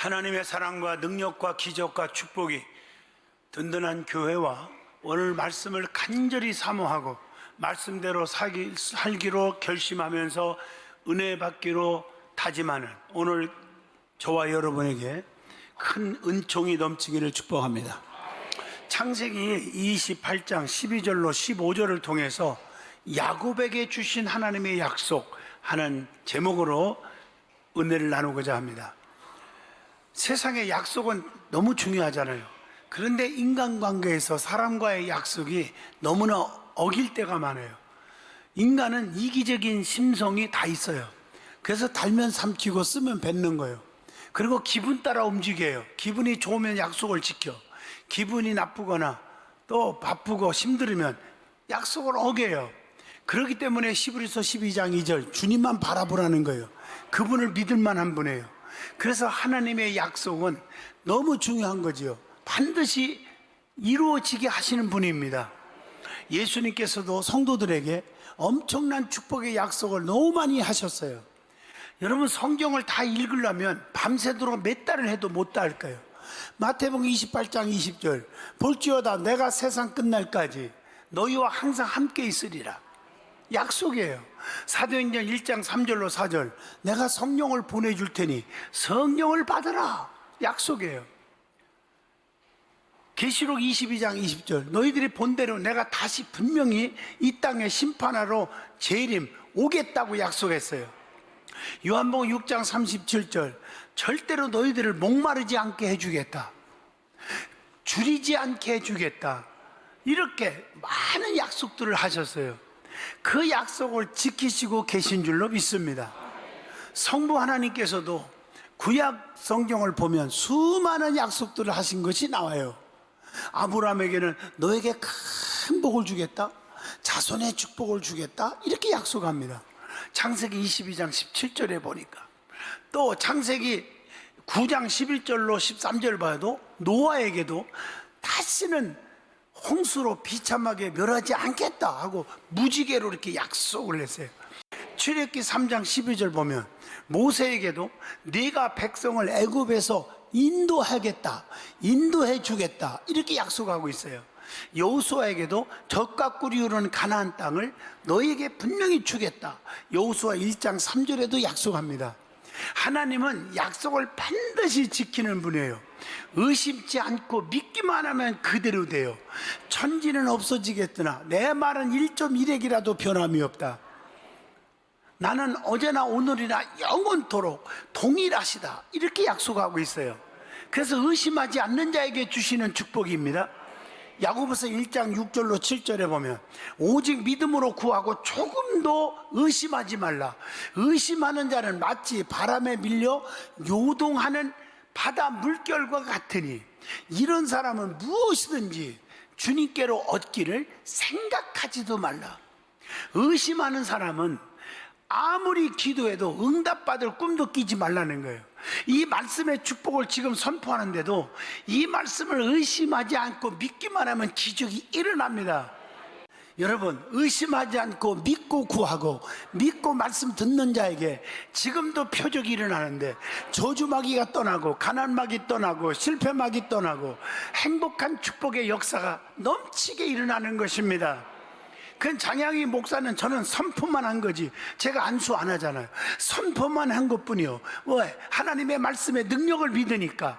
하나님의 사랑과 능력과 기적과 축복이 든든한 교회와 오늘 말씀을 간절히 사모하고 말씀대로 살기로 결심하면서 은혜 받기로 다짐하는 오늘 저와 여러분에게 큰 은총이 넘치기를 축복합니다. 창세기 28장 12절로 15절을 통해서 야곱에게 주신 하나님의 약속하는 제목으로 은혜를 나누고자 합니다. 세상의 약속은 너무 중요하잖아요. 그런데 인간관계에서 사람과의 약속이 너무나 어길 때가 많아요. 인간은 이기적인 심성이 다 있어요. 그래서 달면 삼키고 쓰면 뱉는 거예요. 그리고 기분 따라 움직여요. 기분이 좋으면 약속을 지켜. 기분이 나쁘거나 또 바쁘고 힘들으면 약속을 어겨요. 그렇기 때문에 히브리서 12장 2절 주님만 바라보라는 거예요. 그분을 믿을 만한 분이에요. 그래서 하나님의 약속은 너무 중요한 거지요. 반드시 이루어지게 하시는 분입니다. 예수님께서도 성도들에게 엄청난 축복의 약속을 너무 많이 하셨어요. 여러분, 성경을 다 읽으려면 밤새도록 몇 달을 해도 못 다 할 거예요. 마태복음 28장 20절 볼지어다 내가 세상 끝날까지 너희와 항상 함께 있으리라. 약속이에요. 사도행전 1장 3절로 4절 내가 성령을 보내줄 테니 성령을 받으라. 약속이에요. 계시록 22장 20절 너희들이 본대로 내가 다시 분명히 이 땅에 심판하러 재림 오겠다고 약속했어요. 요한복음 6장 37절 절대로 너희들을 목마르지 않게 해주겠다, 줄이지 않게 해주겠다, 이렇게 많은 약속들을 하셨어요. 그 약속을 지키시고 계신 줄로 믿습니다. 성부 하나님께서도 구약 성경을 보면 수많은 약속들을 하신 것이 나와요. 아브라함에게는 너에게 큰 복을 주겠다, 자손의 축복을 주겠다, 이렇게 약속합니다. 창세기 22장 17절에 보니까 또 창세기 9장 11절로 13절 봐도 노아에게도 다시는 홍수로 비참하게 멸하지 않겠다 하고 무지개로 이렇게 약속을 했어요. 출애굽기 3장 12절 보면 모세에게도 네가 백성을 애굽에서 인도하겠다, 인도해 주겠다, 이렇게 약속하고 있어요. 여호수아에게도 젖과 꿀이 흐르는 가나안 땅을 너희에게 분명히 주겠다, 여호수아 1장 3절에도 약속합니다. 하나님은 약속을 반드시 지키는 분이에요. 의심치 않고 믿기만 하면 그대로 돼요. 천지는 없어지겠으나 내 말은 1.1핵이라도 변함이 없다. 나는 어제나 오늘이나 영원토록 동일하시다, 이렇게 약속하고 있어요. 그래서 의심하지 않는 자에게 주시는 축복입니다. 야고보서 1장 6절로 7절에 보면 오직 믿음으로 구하고 조금도 의심하지 말라. 의심하는 자는 마치 바람에 밀려 요동하는 바다 물결과 같으니 이런 사람은 무엇이든지 주님께로 얻기를 생각하지도 말라. 의심하는 사람은 아무리 기도해도 응답받을 꿈도 끼지 말라는 거예요. 이 말씀의 축복을 지금 선포하는데도 이 말씀을 의심하지 않고 믿기만 하면 기적이 일어납니다. 여러분, 의심하지 않고 믿고 구하고 믿고 말씀 듣는 자에게 지금도 표적이 일어나는데 저주마귀가 떠나고 가난마귀 떠나고 실패마귀 떠나고 행복한 축복의 역사가 넘치게 일어나는 것입니다. 그 장양희 목사는 저는 선포만 한 거지 제가 안수 안 하잖아요. 선포만 한 것뿐이요. 왜? 하나님의 말씀의 능력을 믿으니까.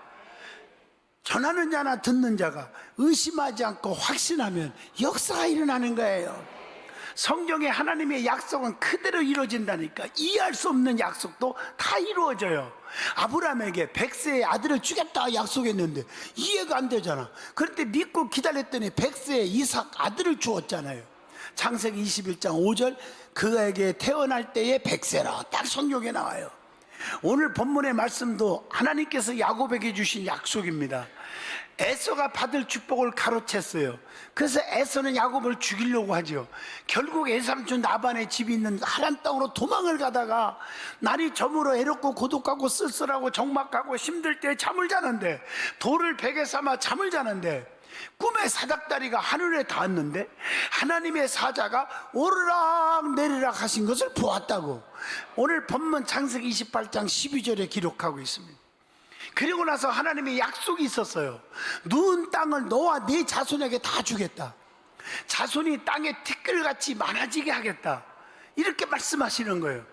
전하는 자나 듣는 자가 의심하지 않고 확신하면 역사가 일어나는 거예요. 성경에 하나님의 약속은 그대로 이루어진다니까. 이해할 수 없는 약속도 다 이루어져요. 아브라함에게 100세의 아들을 주겠다 약속했는데 이해가 안 되잖아. 그런데 믿고 기다렸더니 100세의 이삭 아들을 주었잖아요. 창세기 21장 5절 그에게 태어날 때에 100세라 딱 성경에 나와요. 오늘 본문의 말씀도 하나님께서 야곱에게 주신 약속입니다. 에서가 받을 축복을 가로챘어요. 그래서 에서는 야곱을 죽이려고 하죠. 결국 애삼촌 라반의 집이 있는 하란 땅으로 도망을 가다가 날이 저물어 애롭고 고독하고 쓸쓸하고 적막하고 힘들 때 잠을 자는데, 돌을 베개 삼아 잠을 자는데 꿈에 사닥다리가 하늘에 닿았는데 하나님의 사자가 오르락 내리락 하신 것을 보았다고 오늘 본문 창세기 28장 12절에 기록하고 있습니다. 그리고 나서 하나님의 약속이 있었어요. 누운 땅을 너와 네 자손에게 다 주겠다. 자손이 땅에 티끌같이 많아지게 하겠다. 이렇게 말씀하시는 거예요.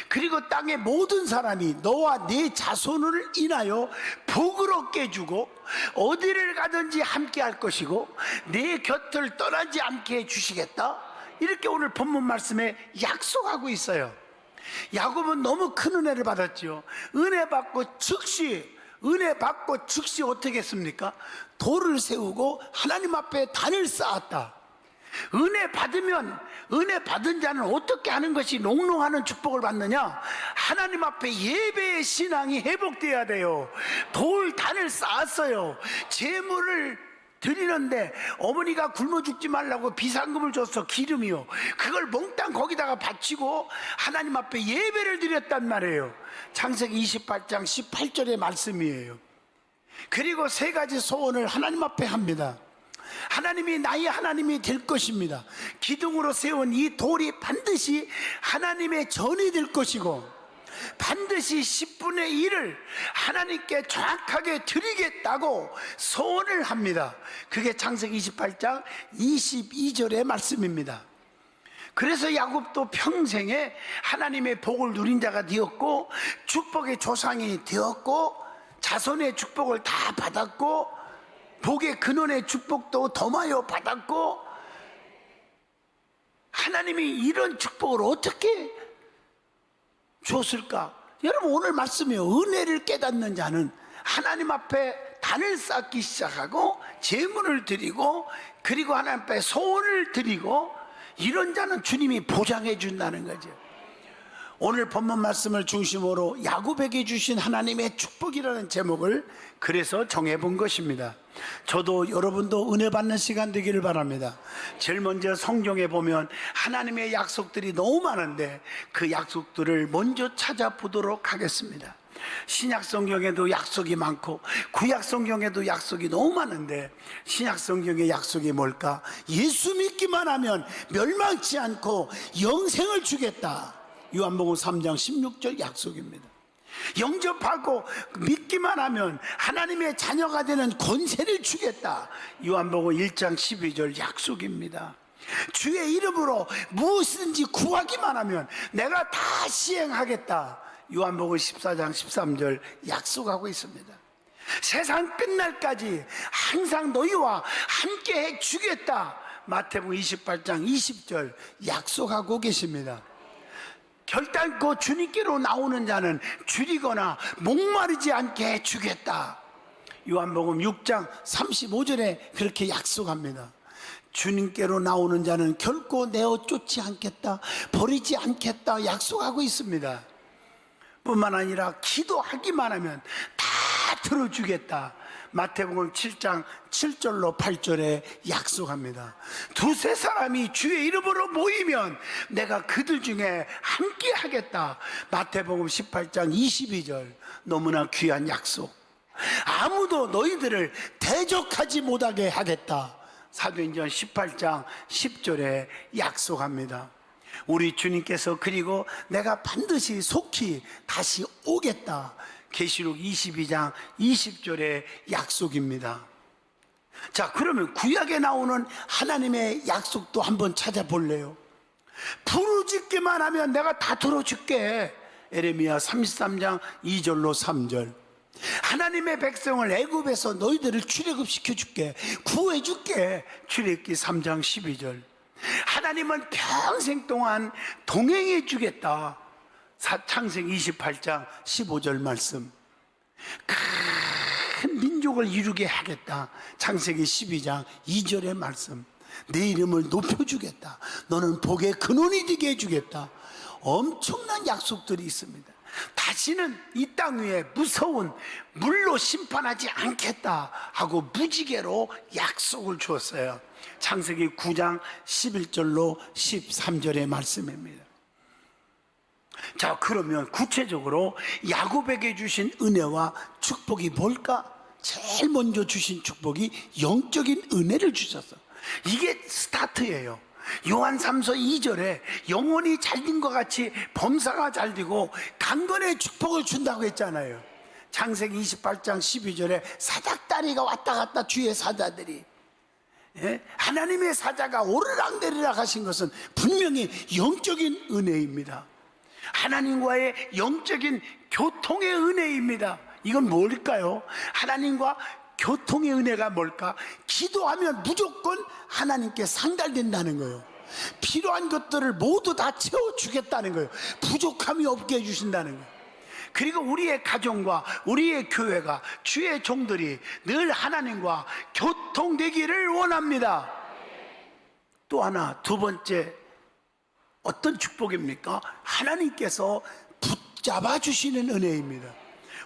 그리고 땅의 모든 사람이 너와 네 자손을 인하여 복을 얻게 해주고 어디를 가든지 함께 할 것이고 네 곁을 떠나지 않게 해주시겠다. 이렇게 오늘 본문 말씀에 약속하고 있어요. 야곱은 너무 큰 은혜를 받았죠. 은혜 받고 즉시 어떻게 했습니까? 돌을 세우고 하나님 앞에 단을 쌓았다. 은혜 받은 자는 어떻게 하는 것이 농농하는 축복을 받느냐? 하나님 앞에 예배의 신앙이 회복돼야 돼요. 단을 쌓았어요. 제물을 드리는데 어머니가 굶어 죽지 말라고 비상금을 줬어. 기름이요. 그걸 몽땅 거기다가 바치고 하나님 앞에 예배를 드렸단 말이에요. 창세기 28장 18절의 말씀이에요. 그리고 세 가지 소원을 하나님 앞에 합니다. 하나님이 나의 하나님이 될 것입니다. 기둥으로 세운 이 돌이 반드시 하나님의 전이 될 것이고 반드시 10분의 1을 하나님께 정확하게 드리겠다고 소원을 합니다. 그게 창세기 28장 22절의 말씀입니다. 그래서 야곱도 평생에 하나님의 복을 누린 자가 되었고 축복의 조상이 되었고 자손의 축복을 다 받았고 복의 근원의 축복도 더마여 받았고 하나님이 이런 축복을 어떻게 줬을까? 여러분 오늘 말씀이요. 은혜를 깨닫는 자는 하나님 앞에 단을 쌓기 시작하고 제물을 드리고 그리고 하나님 앞에 소원을 드리고 이런 자는 주님이 보장해 준다는 거죠. 오늘 본문 말씀을 중심으로 야곱에게 주신 하나님의 축복이라는 제목을 그래서 정해본 것입니다. 저도 여러분도 은혜 받는 시간 되기를 바랍니다. 제일 먼저 성경에 보면 하나님의 약속들이 너무 많은데 그 약속들을 먼저 찾아보도록 하겠습니다. 신약 성경에도 약속이 많고 구약 성경에도 약속이 너무 많은데 신약 성경의 약속이 뭘까? 예수 믿기만 하면 멸망치 않고 영생을 주겠다. 요한복음 3장 16절 약속입니다. 영접하고 믿기만 하면 하나님의 자녀가 되는 권세를 주겠다. 요한복음 1장 12절 약속입니다. 주의 이름으로 무엇이든지 구하기만 하면 내가 다 시행하겠다. 요한복음 14장 13절 약속하고 있습니다. 세상 끝날까지 항상 너희와 함께 해 주겠다. 마태복음 28장 20절 약속하고 계십니다. 결단코 주님께로 나오는 자는 줄이거나 목마르지 않게 해주겠다. 요한복음 6장 35절에 그렇게 약속합니다. 주님께로 나오는 자는 결코 내어 쫓지 않겠다, 버리지 않겠다 약속하고 있습니다. 뿐만 아니라 기도하기만 하면 다 들어주겠다. 마태복음 7장 7절로 8절에 약속합니다. 두세 사람이 주의 이름으로 모이면 내가 그들 중에 함께 하겠다. 마태복음 18장 22절 너무나 귀한 약속. 아무도 너희들을 대적하지 못하게 하겠다. 사도행전 18장 10절에 약속합니다. 우리 주님께서 그리고 내가 반드시 속히 다시 오겠다. 계시록 22장 20절의 약속입니다. 자, 그러면 구약에 나오는 하나님의 약속도 한번 찾아볼래요? 부르짖기만 하면 내가 다 들어줄게. 에레미야 33장 2절로 3절. 하나님의 백성을 애굽에서 너희들을 출애굽시켜줄게, 구해줄게. 출애굽기 3장 12절. 하나님은 평생 동안 동행해 주겠다. 창세기 28장 15절 말씀. 큰 민족을 이루게 하겠다. 창세기 12장 2절의 말씀. 내 이름을 높여주겠다. 너는 복의 근원이 되게 해주겠다. 엄청난 약속들이 있습니다. 다시는 이 땅 위에 무서운 물로 심판하지 않겠다 하고 무지개로 약속을 주었어요. 창세기 9장 11절로 13절의 말씀입니다. 자, 그러면 구체적으로 야곱에게 주신 은혜와 축복이 뭘까? 제일 먼저 주신 축복이 영적인 은혜를 주셨어. 이게 스타트예요. 요한 3서 2절에 영혼이 잘 된 것 같이 범사가 잘 되고 강건의 축복을 준다고 했잖아요. 창세기 28장 12절에 사닥다리가 왔다 갔다 주의 사자들이, 예? 하나님의 사자가 오르락내리락 하신 것은 분명히 영적인 은혜입니다. 하나님과의 영적인 교통의 은혜입니다. 이건 뭘까요? 하나님과 교통의 은혜가 뭘까? 기도하면 무조건 하나님께 상달된다는 거예요. 필요한 것들을 모두 다 채워주겠다는 거예요. 부족함이 없게 해주신다는 거예요. 그리고 우리의 가정과 우리의 교회가, 주의 종들이 늘 하나님과 교통되기를 원합니다. 또 하나, 두 번째, 어떤 축복입니까? 하나님께서 붙잡아 주시는 은혜입니다.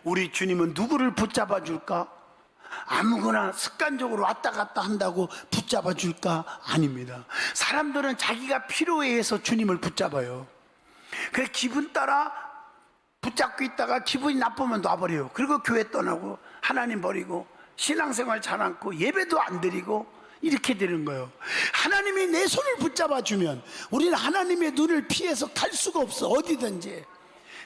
우리 주님은 누구를 붙잡아 줄까? 아무거나 습관적으로 왔다 갔다 한다고 붙잡아 줄까? 아닙니다. 사람들은 자기가 필요해 해서 주님을 붙잡아요. 그래서 기분 따라 붙잡고 있다가 기분이 나쁘면 놔버려요. 그리고 교회 떠나고 하나님 버리고 신앙생활 잘 않고 예배도 안 드리고 이렇게 되는 거예요. 하나님이 내 손을 붙잡아 주면 우리는 하나님의 눈을 피해서 갈 수가 없어, 어디든지.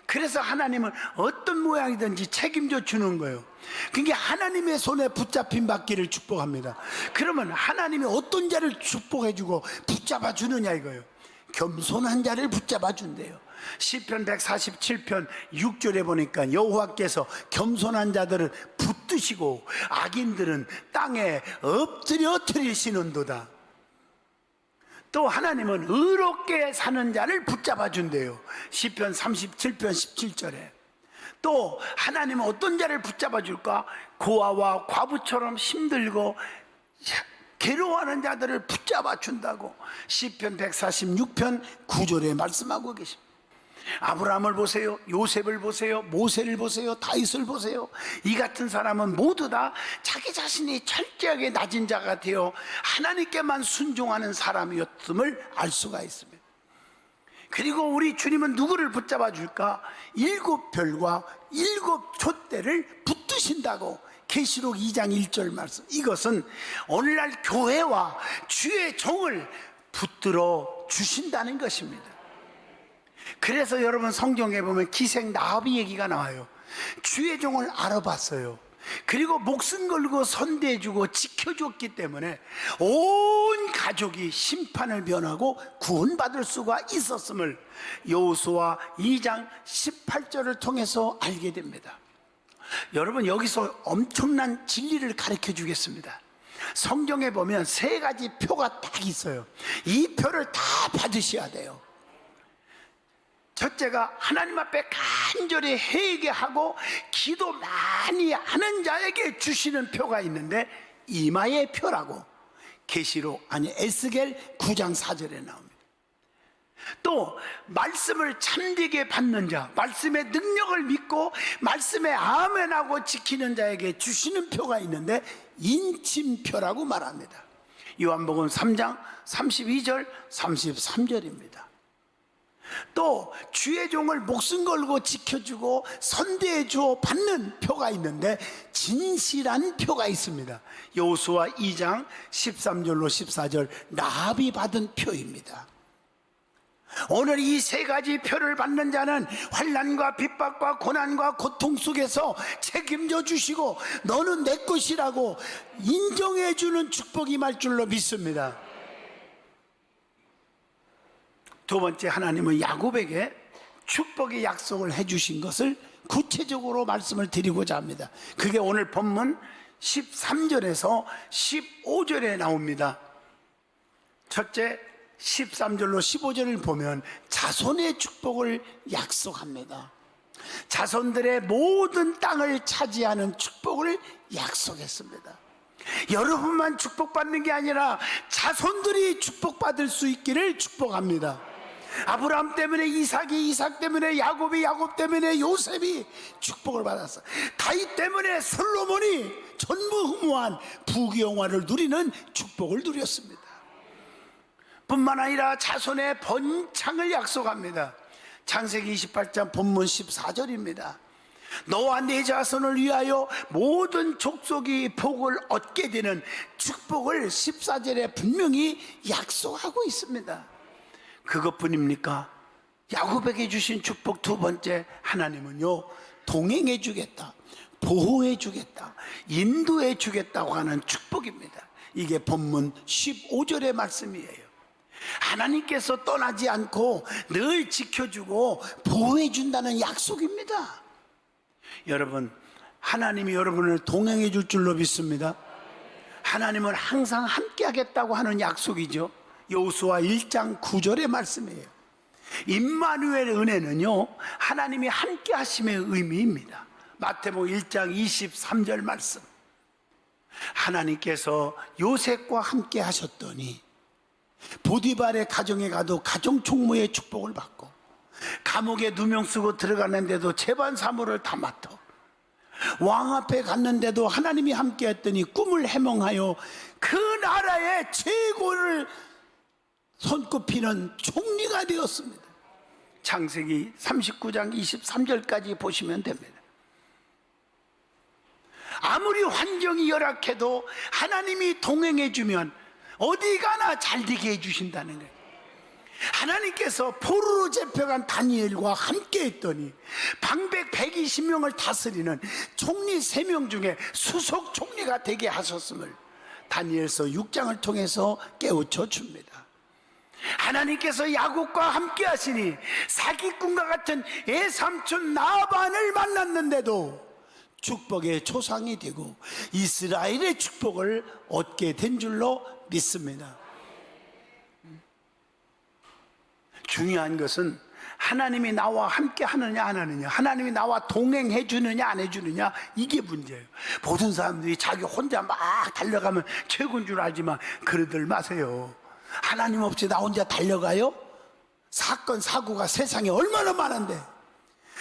그래서 하나님은 어떤 모양이든지 책임져 주는 거예요. 그게 하나님의 손에 붙잡힌 받기를 축복합니다. 그러면 하나님이 어떤 자를 축복해 주고 붙잡아 주느냐 이거예요. 겸손한 자를 붙잡아 준대요. 시편 147편 6절에 보니까 여호와께서 겸손한 자들을 붙드시고 악인들은 땅에 엎드려 드리시는도다. 또 하나님은 의롭게 사는 자를 붙잡아 준대요. 시편 37편 17절에. 또 하나님은 어떤 자를 붙잡아 줄까? 고아와 과부처럼 힘들고 괴로워하는 자들을 붙잡아 준다고 시편 146편 9절에 말씀하고 계십니다. 아브라함을 보세요, 요셉을 보세요, 모세를 보세요, 다윗을 보세요. 이 같은 사람은 모두 다 자기 자신이 철저하게 낮은 자가 되어 하나님께만 순종하는 사람이었음을 알 수가 있습니다. 그리고 우리 주님은 누구를 붙잡아 줄까? 7별과 7촛대를 붙드신다고 계시록 2장 1절 말씀. 이것은 오늘날 교회와 주의 종을 붙들어 주신다는 것입니다. 그래서 여러분 성경에 보면 기생 나합이 얘기가 나와요. 주의 종을 알아봤어요. 그리고 목숨 걸고 선대해주고 지켜줬기 때문에 온 가족이 심판을 면하고 구원받을 수가 있었음을 여호수아 2장 18절을 통해서 알게 됩니다. 여러분, 여기서 엄청난 진리를 가르쳐 주겠습니다. 성경에 보면 3가지 표가 딱 있어요. 이 표를 다 받으셔야 돼요. 첫째가 하나님 앞에 간절히 회개하고 기도 많이 하는 자에게 주시는 표가 있는데 이마의 표라고 계시록 에스겔 9장 4절에 나옵니다. 또 말씀을 참되게 받는 자, 말씀의 능력을 믿고 말씀에 아멘하고 지키는 자에게 주시는 표가 있는데 인침표라고 말합니다. 요한복음 3장 32절 33절입니다. 또 주의 종을 목숨 걸고 지켜주고 선대해 주어 받는 표가 있는데 진실한 표가 있습니다. 여호수아 2장 13절로 14절 라합이 받은 표입니다. 오늘 이 3가지 표를 받는 자는 환난과 핍박과 고난과 고통 속에서 책임져 주시고 너는 내 것이라고 인정해 주는 축복이 임할 줄로 믿습니다. 두 번째, 하나님은 야곱에게 축복의 약속을 해주신 것을 구체적으로 말씀을 드리고자 합니다. 그게 오늘 본문 13절에서 15절에 나옵니다. 첫째, 13절로 15절을 보면 자손의 축복을 약속합니다. 자손들의 모든 땅을 차지하는 축복을 약속했습니다. 여러분만 축복받는 게 아니라 자손들이 축복받을 수 있기를 축복합니다. 아브라함 때문에 이삭이, 이삭 때문에 야곱이, 야곱 때문에 요셉이 축복을 받았어. 다윗 때문에 솔로몬이 전무후무한 부귀영화를 누리는 축복을 누렸습니다. 뿐만 아니라 자손의 번창을 약속합니다. 창세기 28장 본문 14절입니다. 너와 네 자손을 위하여 모든 족속이 복을 얻게 되는 축복을 14절에 분명히 약속하고 있습니다. 그것뿐입니까? 야곱에게 주신 축복 두 번째, 하나님은요 동행해 주겠다, 보호해 주겠다, 인도해 주겠다고 하는 축복입니다. 이게 본문 15절의 말씀이에요. 하나님께서 떠나지 않고 늘 지켜주고 보호해 준다는 약속입니다. 여러분, 하나님이 여러분을 동행해 줄 줄로 믿습니다. 하나님은 항상 함께 하겠다고 하는 약속이죠. 여호수아 1장 9절의 말씀이에요. 임마누엘의 은혜는요, 하나님이 함께 하심의 의미입니다. 마태복음 1장 23절 말씀. 하나님께서 요셉과 함께 하셨더니 보디발의 가정에 가도 가정 총무의 축복을 받고, 감옥에 누명 쓰고 들어갔는데도 재반 사무를 다 맡아, 왕 앞에 갔는데도 하나님이 함께 했더니 꿈을 해몽하여 그 나라의 최고를 손꼽히는 총리가 되었습니다. 창세기 39장 23절까지 보시면 됩니다. 아무리 환경이 열악해도 하나님이 동행해 주면 어디 가나 잘 되게 해주신다는 거예요. 하나님께서 포로로 잡혀간 다니엘과 함께 했더니 방백 120명을 다스리는 총리 3명 중에 수석 총리가 되게 하셨음을 다니엘서 6장을 통해서 깨우쳐 줍니다. 하나님께서 야곱과 함께 하시니 사기꾼과 같은 애삼촌 나반을 만났는데도 축복의 초상이 되고 이스라엘의 축복을 얻게 된 줄로 믿습니다. 중요한 것은 하나님이 나와 함께 하느냐 안 하느냐, 하나님이 나와 동행해 주느냐 안 해주느냐, 이게 문제예요. 모든 사람들이 자기 혼자 막 달려가면 최고인 줄 알지만 그러들 마세요. 하나님 없이 나 혼자 달려가요? 사건 사고가 세상에 얼마나 많은데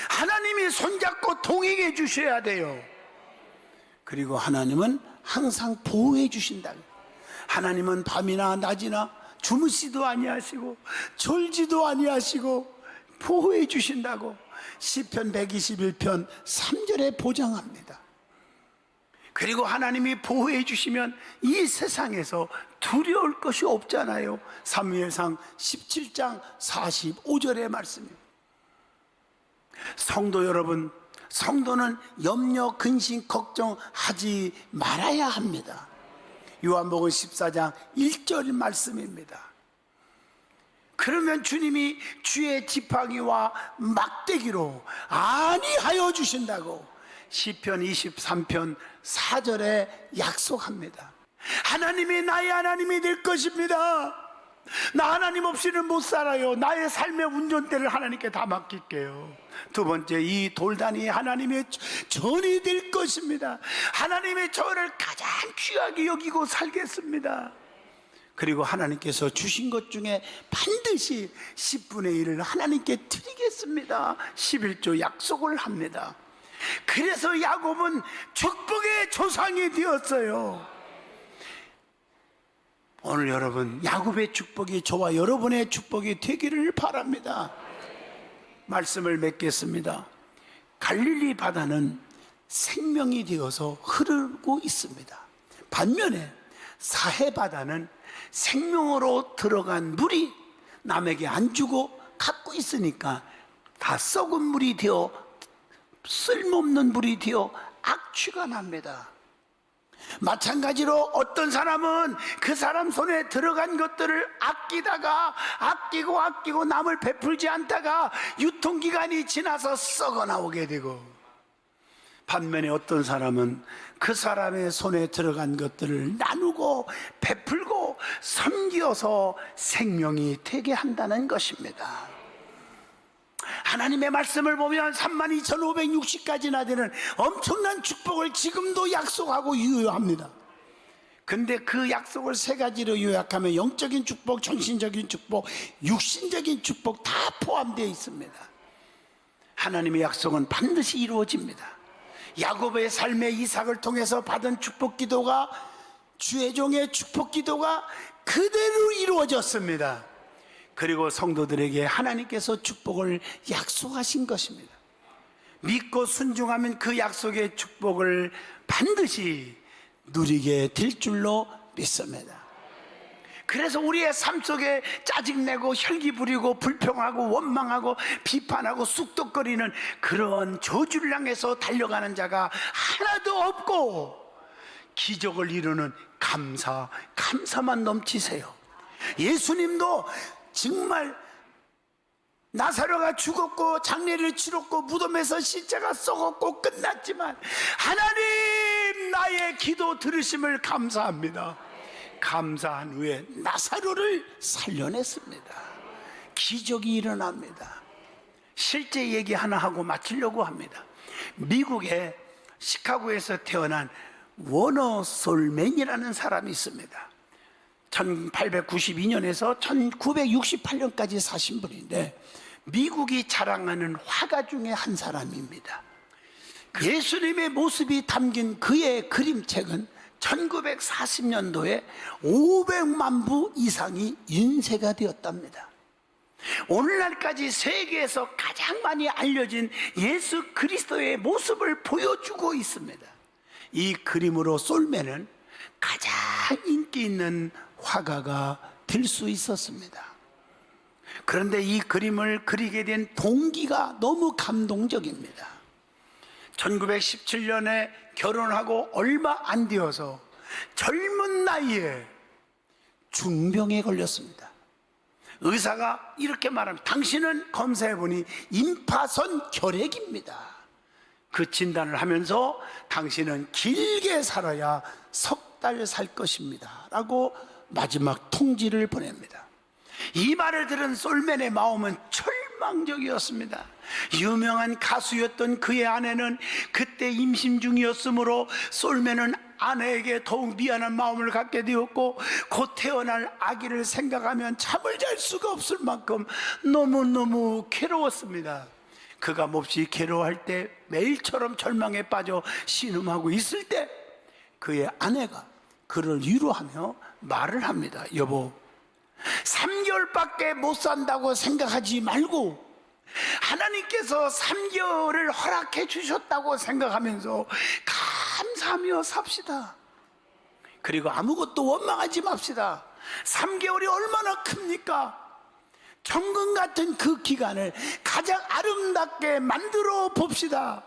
하나님이 손잡고 동행해 주셔야 돼요. 그리고 하나님은 항상 보호해 주신다. 하나님은 밤이나 낮이나 주무시도 아니하시고 졸지도 아니하시고 보호해 주신다고 시편 121편 3절에 보장합니다. 그리고 하나님이 보호해 주시면 이 세상에서 두려울 것이 없잖아요. 사무엘상 17장 45절의 말씀입니다. 성도 여러분, 성도는 염려, 근심, 걱정하지 말아야 합니다. 요한복음 14장 1절 말씀입니다. 그러면 주님이 주의 지팡이와 막대기로 안위하여 주신다고 시편 23편 4절에 약속합니다. 하나님이 나의 하나님이 될 것입니다. 나 하나님 없이는 못 살아요. 나의 삶의 운전대를 하나님께 다 맡길게요. 두 번째, 이 돌단이 하나님의 전이 될 것입니다. 하나님의 전을 가장 귀하게 여기고 살겠습니다. 그리고 하나님께서 주신 것 중에 반드시 10분의 1을 하나님께 드리겠습니다. 11조 약속을 합니다. 그래서 야곱은 축복의 조상이 되었어요. 오늘 여러분, 야곱의 축복이 저와 여러분의 축복이 되기를 바랍니다. 말씀을 맺겠습니다. 갈릴리 바다는 생명이 되어서 흐르고 있습니다. 반면에 사해 바다는 생명으로 들어간 물이 남에게 안 주고 갖고 있으니까 다 썩은 물이 되어 쓸모없는 물이 되어 악취가 납니다. 마찬가지로 어떤 사람은 그 사람 손에 들어간 것들을 아끼다가 아끼고 남을 베풀지 않다가 유통기간이 지나서 썩어 나오게 되고, 반면에 어떤 사람은 그 사람의 손에 들어간 것들을 나누고 베풀고 섬기어서 생명이 되게 한다는 것입니다. 하나님의 말씀을 보면 32,560가지나 되는 엄청난 축복을 지금도 약속하고 유효합니다. 근데 그 약속을 3가지로 요약하면 영적인 축복, 정신적인 축복, 육신적인 축복 다 포함되어 있습니다. 하나님의 약속은 반드시 이루어집니다. 야곱의 삶의 이삭을 통해서 받은 축복 기도가, 주의 종의 축복 기도가 그대로 이루어졌습니다. 그리고 성도들에게 하나님께서 축복을 약속하신 것입니다. 믿고 순종하면 그 약속의 축복을 반드시 누리게 될 줄로 믿습니다. 그래서 우리의 삶 속에 짜증내고 혈기 부리고 불평하고 원망하고 비판하고 쑥덕거리는 그런 저주를 향해서 달려가는 자가 하나도 없고 기적을 이루는 감사만 넘치세요. 예수님도 정말 나사로가 죽었고 장례를 치렀고 무덤에서 시체가 썩었고 끝났지만 하나님 나의 기도 들으심을 감사합니다. 감사한 후에 나사로를 살려냈습니다. 기적이 일어납니다. 실제 얘기 하나 하고 마치려고 합니다. 미국의 시카고에서 태어난 워너 솔맨이라는 사람이 있습니다. 1892년에서 1968년까지 사신 분인데 미국이 자랑하는 화가 중에 한 사람입니다. 예수님의 모습이 담긴 그의 그림책은 1940년도에 500만 부 이상이 인쇄가 되었답니다. 오늘날까지 세계에서 가장 많이 알려진 예수 그리스도의 모습을 보여주고 있습니다. 이 그림으로 솔맨은 가장 인기 있는 화가가 될 수 있었습니다. 그런데 이 그림을 그리게 된 동기가 너무 감동적입니다. 1917년에 결혼하고 얼마 안 되어서 젊은 나이에 중병에 걸렸습니다. 의사가 이렇게 말합니다. 당신은 검사해보니 임파선 결핵입니다. 그 진단을 하면서 당신은 길게 살아야 석 달 살 것입니다 라고 마지막 통지를 보냅니다. 이 말을 들은 솔맨의 마음은 절망적이었습니다. 유명한 가수였던 그의 아내는 그때 임신 중이었으므로 솔맨은 아내에게 더욱 미안한 마음을 갖게 되었고 곧 태어날 아기를 생각하면 잠을 잘 수가 없을 만큼 너무너무 괴로웠습니다. 그가 몹시 괴로워할 때 매일처럼 절망에 빠져 신음하고 있을 때 그의 아내가 그를 위로하며 말을 합니다. 여보, 3개월밖에 못 산다고 생각하지 말고 하나님께서 3개월을 허락해 주셨다고 생각하면서 감사하며 삽시다. 그리고 아무것도 원망하지 맙시다. 3개월이 얼마나 큽니까? 정금 같은 그 기간을 가장 아름답게 만들어 봅시다.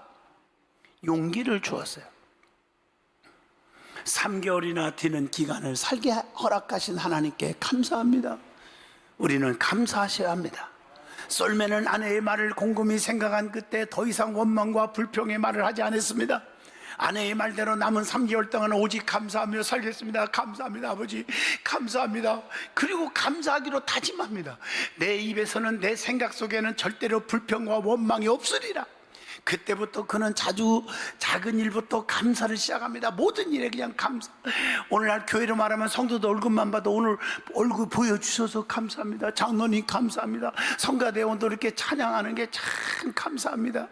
용기를 주었어요. 3개월이나 되는 기간을 살게 허락하신 하나님께 감사합니다. 우리는 감사하셔야 합니다. 솔맨은 아내의 말을 곰곰이 생각한 그때 더 이상 원망과 불평의 말을 하지 않았습니다. 아내의 말대로 남은 3개월 동안 오직 감사하며 살겠습니다. 감사합니다, 아버지. 감사합니다. 그리고 감사하기로 다짐합니다. 내 입에서는, 내 생각 속에는 절대로 불평과 원망이 없으리라. 그때부터 그는 자주 작은 일부터 감사를 시작합니다. 모든 일에 그냥 감사. 오늘날 교회로 말하면 성도들 얼굴만 봐도 오늘 얼굴 보여주셔서 감사합니다. 장로님 감사합니다. 성가대원도 이렇게 찬양하는 게 참 감사합니다.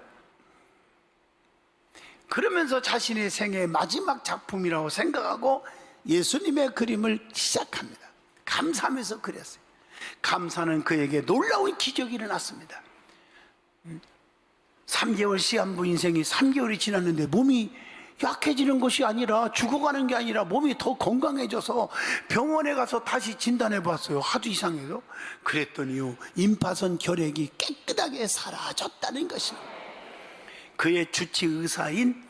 그러면서 자신의 생애의 마지막 작품이라고 생각하고 예수님의 그림을 시작합니다. 감사하면서 그렸어요. 감사는 그에게 놀라운 기적이 일어났습니다. 3개월 시한부 인생이 3개월이 지났는데 몸이 약해지는 것이 아니라 죽어가는 게 아니라 몸이 더 건강해져서 병원에 가서 다시 진단해 봤어요. 하도 이상해서. 그랬더니요, 임파선 결핵이 깨끗하게 사라졌다는 것입니다. 그의 주치 의사인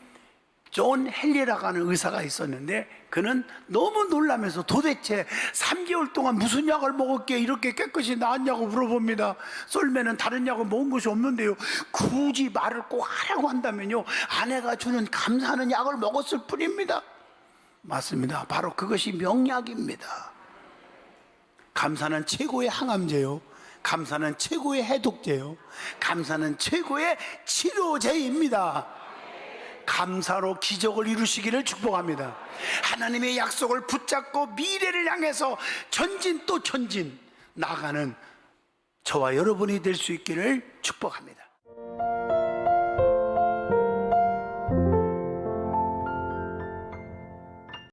존 헨리라고 하는 의사가 있었는데 그는 너무 놀라면서 도대체 3개월 동안 무슨 약을 먹었기에 이렇게 깨끗이 나았냐고 물어봅니다. 솔맨은 다른 약을 먹은 것이 없는데요, 굳이 말을 꼭 하라고 한다면요, 아내가 주는 감사하는 약을 먹었을 뿐입니다. 맞습니다. 바로 그것이 명약입니다. 감사는 최고의 항암제요, 감사는 최고의 해독제요, 감사는 최고의 치료제입니다. 감사로 기적을 이루시기를 축복합니다. 하나님의 약속을 붙잡고 미래를 향해서 전진 또 전진 나가는 저와 여러분이 될 수 있기를 축복합니다.